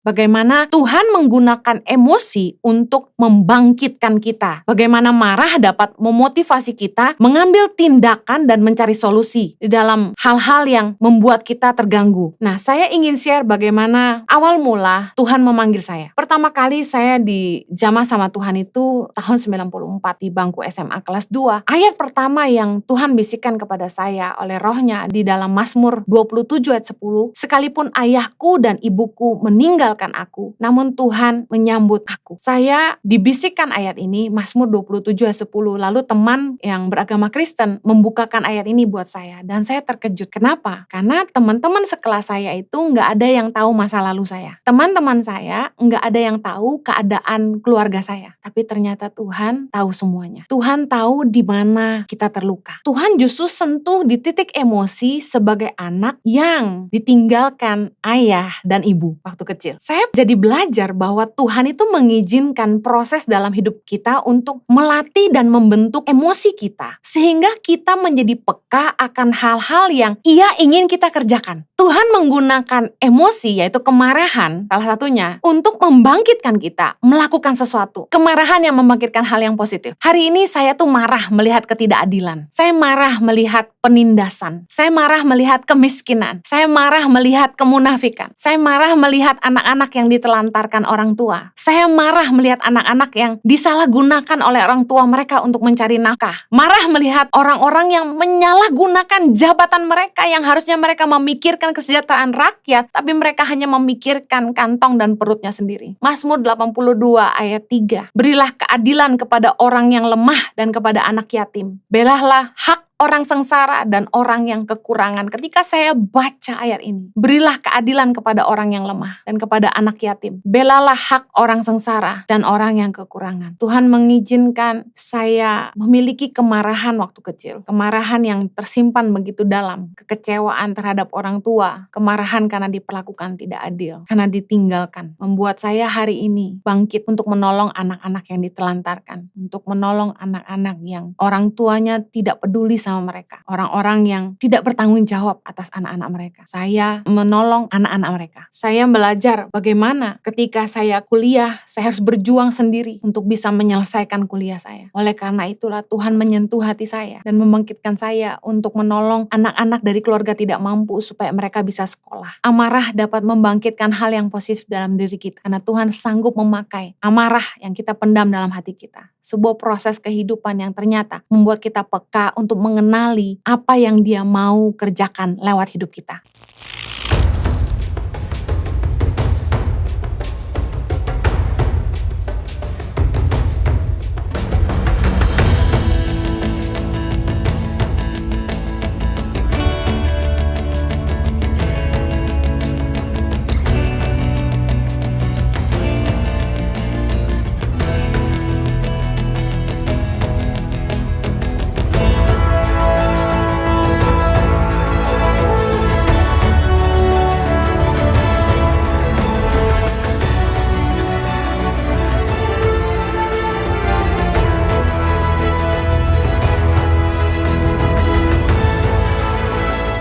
Bagaimana Tuhan menggunakan emosi untuk membangkitkan kita. Bagaimana marah dapat memotivasi kita mengambil tindakan dan mencari solusi di dalam hal-hal yang membuat kita terganggu. Nah, saya ingin share bagaimana awal mula Tuhan memanggil saya. Pertama kali saya dijamah sama Tuhan itu tahun 94 di bangku SMA kelas 2. Ayat pertama yang Tuhan bisikan kepada saya oleh Roh-Nya di dalam Mazmur 27 ayat 10, sekalipun ayahku dan ibuku meninggalkan aku, namun Tuhan menyambut aku. Saya dibisikkan ayat ini, Mazmur 27 ayat 10, lalu teman yang beragama Kristen membukakan ayat ini buat saya, dan saya terkejut. Kenapa? Karena teman-teman sekelas saya itu nggak ada yang tahu masa lalu saya. Teman-teman saya nggak ada yang tahu keadaan keluarga saya, tapi ternyata Tuhan tahu semuanya. Tuhan tahu di mana kita terluka. Tuhan justru sentuh di titik emosi sebagai anak yang ditinggalkan ayah dan ibu waktu kecil. Saya jadi belajar bahwa Tuhan itu mengizinkan proses dalam hidup kita untuk melatih dan membentuk emosi kita, sehingga kita menjadi peka akan hal-hal yang Ia ingin kita kerjakan. Tuhan menggunakan emosi, yaitu kemarahan, salah satunya, untuk membangkitkan kita melakukan sesuatu. Kemarahan yang membangkitkan hal yang positif. Hari ini saya tuh marah melihat ketidakadilan. Saya marah melihat penindasan. Saya marah melihat kemiskinan. Saya marah melihat kemunafikan. Saya marah melihat anak-anak yang ditelantarkan orang tua. Saya marah melihat anak-anak yang disalahgunakan oleh orang tua mereka untuk mencari nafkah. Marah melihat orang-orang yang menyalahgunakan jabatan mereka yang harusnya mereka memikirkan kesejahteraan rakyat, tapi mereka hanya memikirkan kantong dan perutnya sendiri. Mazmur 82 ayat 3. Berilah keadilan kepada orang yang lemah dan kepada anak yatim. Belahlah hak orang sengsara dan orang yang kekurangan. Ketika saya baca ayat ini, berilah keadilan kepada orang yang lemah dan kepada anak yatim. Belalah hak orang sengsara dan orang yang kekurangan. Tuhan mengizinkan saya memiliki kemarahan waktu kecil. Kemarahan yang tersimpan begitu dalam. Kekecewaan terhadap orang tua. Kemarahan karena diperlakukan tidak adil. Karena ditinggalkan. Membuat saya hari ini bangkit untuk menolong anak-anak yang ditelantarkan. Untuk menolong anak-anak yang orang tuanya tidak peduli sama mereka. Orang-orang yang tidak bertanggung jawab atas anak-anak mereka. Saya menolong anak-anak mereka. Saya belajar bagaimana ketika saya kuliah, saya harus berjuang sendiri untuk bisa menyelesaikan kuliah saya. Oleh karena itulah Tuhan menyentuh hati saya dan membangkitkan saya untuk menolong anak-anak dari keluarga tidak mampu supaya mereka bisa sekolah. Amarah dapat membangkitkan hal yang positif dalam diri kita karena Tuhan sanggup memakai amarah yang kita pendam dalam hati kita. Sebuah proses kehidupan yang ternyata membuat kita peka untuk mengenali apa yang Dia mau kerjakan lewat hidup kita.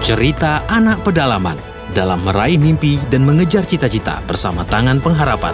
Cerita anak pedalaman dalam meraih mimpi dan mengejar cita-cita bersama Tangan Pengharapan.